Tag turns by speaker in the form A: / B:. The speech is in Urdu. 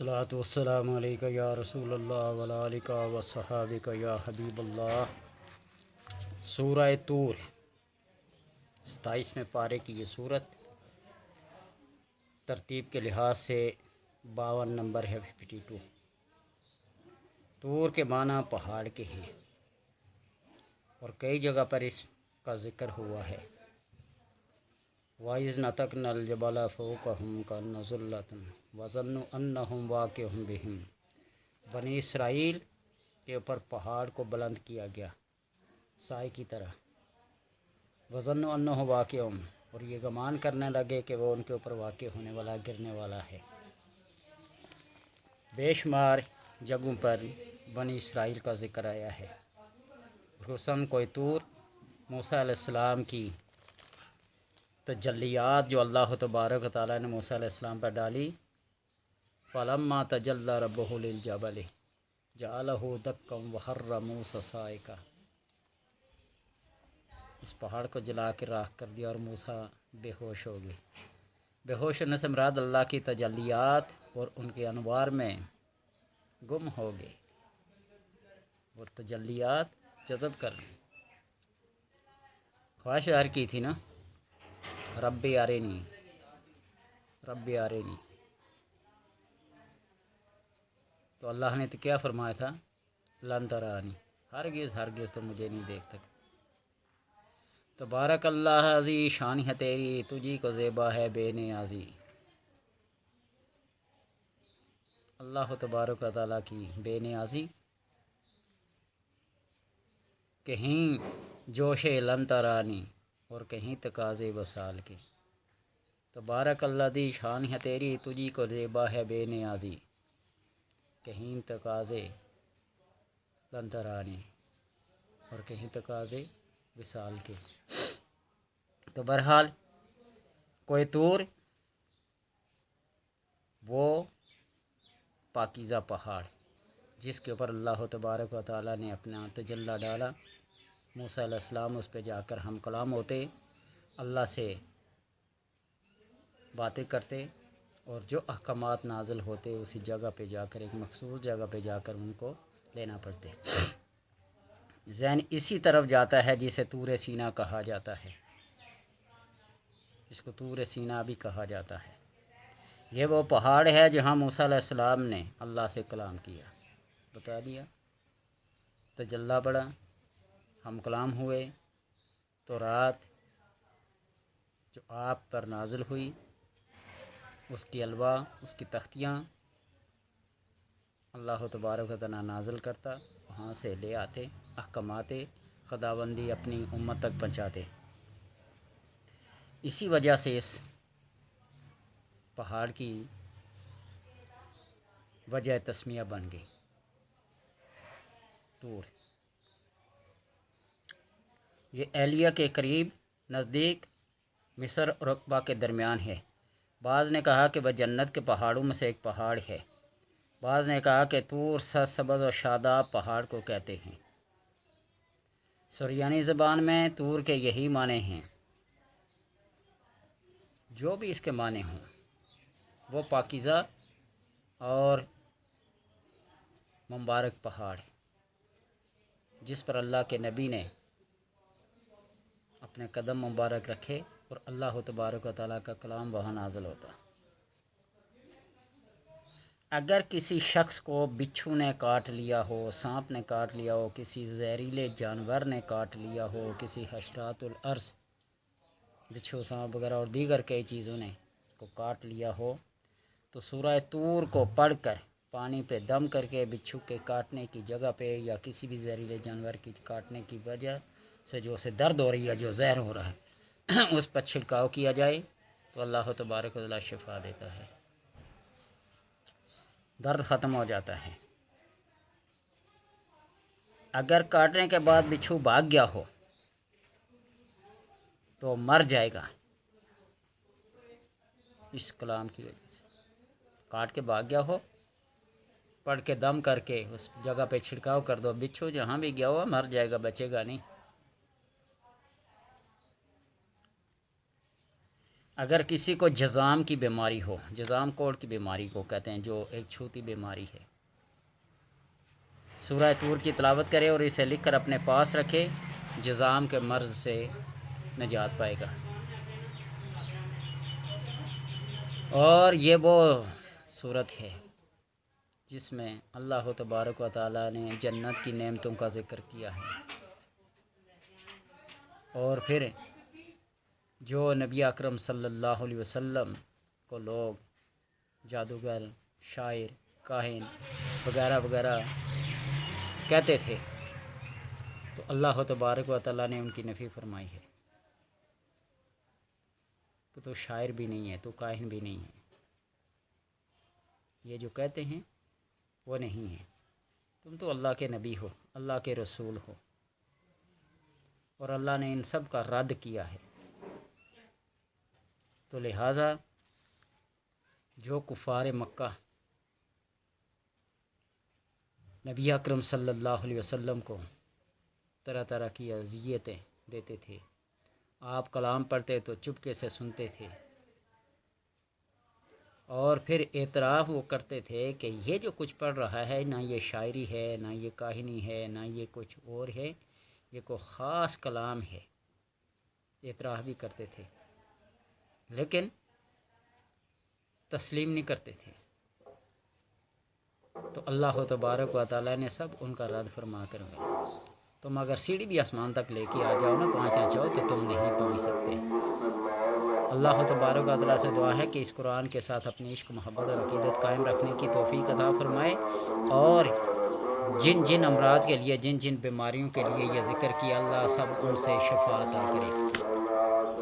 A: الصلاۃ والسلام علیکہ یا رسول اللہ وعلی آلکہ و صحابکہ یا حبیب اللہ۔ سورہ طور 27ویں پارے کی یہ صورت ترتیب کے لحاظ سے 52 نمبر ہے 52۔ طور کے معنی پہاڑ کے ہیں اور کئی جگہ پر اس کا ذکر ہوا ہے۔ وَإِذْ نَتَقْنَا الْجَبَلَ فَوْقَهُمْ كَأَنَّهُ ظُلَّةٌ وَظَنُّوا أَنَّهُمْ وَاقِعٌ بِهِمْ۔ بنی اسرائیل کے اوپر پہاڑ کو بلند کیا گیا سائے کی طرح۔ وَظَنُّوا أَنَّهُ وَاقِعٌ، اور یہ گمان کرنے لگے کہ وہ ان کے اوپر واقع ہونے والا گرنے والا ہے۔ بے شمار جگہوں پر بنی اسرائیل کا ذکر آیا ہے، خصوصاً کوہ طور موسیٰ علیہ السلام کی تجلیات جو اللہ تبارک و تعالیٰ نے موسیٰ علیہ السلام پر ڈالی۔ فَلَمَّا تَجَلَّى رَبُّهُ لِلْجَبَلِ جَعَلَهُ دَكًّا وَخَرَّ مُوسَىٰ صَعِقًا۔ اس پہاڑ کو جلا کے راکھ کر دیا اور موسیٰ بے ہوش ہو گئے۔ بے ہوش ہونے سے مراد اللہ کی تجلیات اور ان کے انوار میں گم ہو گئے، اور تجلیات جذب کر لیں۔ خواہش ظاہر کی تھی نا، ربی ارینی ربی ارینی، تو اللہ نے تو کیا فرمایا تھا؟ لن ترانی، ہرگز ہرگز تو مجھے نہیں دیکھ سکتے۔ تبارک اللہ عزی، شان ہے تیری، تجھی کو زیبا ہے بے نیازی۔ اللہ تبارک و تعالیٰ کی بے نیازی کہیں جوش لن ترانی اور کہیں تقاضے وصال کے۔ تبارک اللہ دی، شان ہے تیری، تجھی کو زیبا ہے بے نیازی، کہیں تقاضے لن ترانی اور کہیں تقاضے وصال کے۔ تو بہرحال کوہ طور وہ پاکیزہ پہاڑ جس کے اوپر اللہ تبارک و تعالیٰ نے اپنا تجلی ڈالا۔ موسیٰ علیہ السلام اس پہ جا کر ہم کلام ہوتے، اللہ سے باتیں کرتے، اور جو احکامات نازل ہوتے اسی جگہ پہ جا کر، ایک مخصوص جگہ پہ جا کر ان کو لینا پڑتے۔ ذہن اسی طرف جاتا ہے جسے طور سینا کہا جاتا ہے، اس کو طور سینا بھی کہا جاتا ہے۔ یہ وہ پہاڑ ہے جہاں موسیٰ علیہ السلام نے اللہ سے کلام کیا، بتا دیا، تجلی پڑا، ہم کلام ہوئے، تو رات جو آپ پر نازل ہوئی اس کی الواح، اس کی تختیاں اللہ تبارک و تعالیٰ نازل کرتا، وہاں سے لے آتے، احکامات خداوندی اپنی امت تک پہنچاتے۔ اسی وجہ سے اس پہاڑ کی وجہ تسمیہ بن گئی طور۔ یہ ایلیہ کے قریب نزدیک مصر اور عقبہ کے درمیان ہے۔ بعض نے کہا کہ وہ جنت کے پہاڑوں میں سے ایک پہاڑ ہے، بعض نے کہا کہ طور سرسبز و شاداب پہاڑ کو کہتے ہیں۔ سریانی زبان میں طور کے یہی معنی ہیں۔ جو بھی اس کے معنی ہوں، وہ پاکیزہ اور مبارک پہاڑ جس پر اللہ کے نبی نے اپنے قدم مبارک رکھے اور اللہ تبارک و تعالیٰ کا کلام وہاں نازل ہوتا۔ اگر کسی شخص کو بچھو نے کاٹ لیا ہو، سانپ نے کاٹ لیا ہو، کسی زہریلے جانور نے کاٹ لیا ہو، کسی حشرات الارض، بچھو، سانپ وغیرہ اور دیگر کئی چیزوں نے کو کاٹ لیا ہو، تو سورہ طور کو پڑھ کر پانی پہ دم کر کے بچھو کے کاٹنے کی جگہ پہ یا کسی بھی زہریلے جانور کی کاٹنے کی وجہ سے جو اسے درد ہو رہی ہے، جو زہر ہو رہا ہے، اس پر چھڑکاؤ کیا جائے تو اللہ تبارک و تعالیٰ شفا دیتا ہے، درد ختم ہو جاتا ہے۔ اگر کاٹنے کے بعد بچھو بھاگ گیا ہو تو مر جائے گا اس کلام کی وجہ سے۔ کاٹ کے بھاگ گیا ہو، پڑھ کے دم کر کے اس جگہ پہ چھڑکاؤ کر دو، بچھو جہاں بھی گیا ہوا مر جائے گا، بچے گا نہیں۔ اگر کسی کو جزام کی بیماری ہو، جزام کوڑ کی بیماری کو کہتے ہیں، جو ایک چھوٹی بیماری ہے، سورہ طور کی تلاوت کرے اور اسے لکھ کر اپنے پاس رکھے، جزام کے مرض سے نجات پائے گا۔ اور یہ وہ صورت ہے جس میں اللہ تبارک و تعالیٰ نے جنت کی نعمتوں کا ذکر کیا ہے، اور پھر جو نبی اکرم صلی اللہ علیہ وسلم کو لوگ جادوگر، شاعر، کاہن وغیرہ وغیرہ کہتے تھے، تو اللہ تبارک و تعالیٰ نے ان کی نفی فرمائی ہے کہ تو شاعر بھی نہیں ہے، تو کاہن بھی نہیں ہے، یہ جو کہتے ہیں وہ نہیں ہے، تم تو اللہ کے نبی ہو، اللہ کے رسول ہو، اور اللہ نے ان سب کا رد کیا ہے۔ تو لہٰذا جو کفار مکہ نبی اکرم صلی اللہ علیہ وسلم کو طرح طرح کی اذیتیں دیتے تھے، آپ کلام پڑھتے تو چپکے سے سنتے تھے، اور پھر اعتراف وہ کرتے تھے کہ یہ جو کچھ پڑھ رہا ہے نہ یہ شاعری ہے، نہ یہ کاہنی ہے، نہ یہ کچھ اور ہے، یہ کوئی خاص کلام ہے، اعتراف بھی کرتے تھے، لیکن تسلیم نہیں کرتے تھے۔ تو اللہ تبارک و تعالیٰ نے سب ان کا رد فرما کر گیا، تم اگر سیڑھی بھی آسمان تک لے کے آ جاؤ نا، پہنچنا چاہو تو تم نہیں پہنچ سکتے۔ اللہ تبارک و تعالیٰ سے دعا ہے کہ اس قرآن کے ساتھ اپنی عشق، محبت اور عقیدت قائم رکھنے کی توفیق عطا فرمائے، اور جن جن امراض کے لیے، جن جن بیماریوں کے لیے یہ ذکر کیا، اللہ سب ان سے شفا عطا کرے۔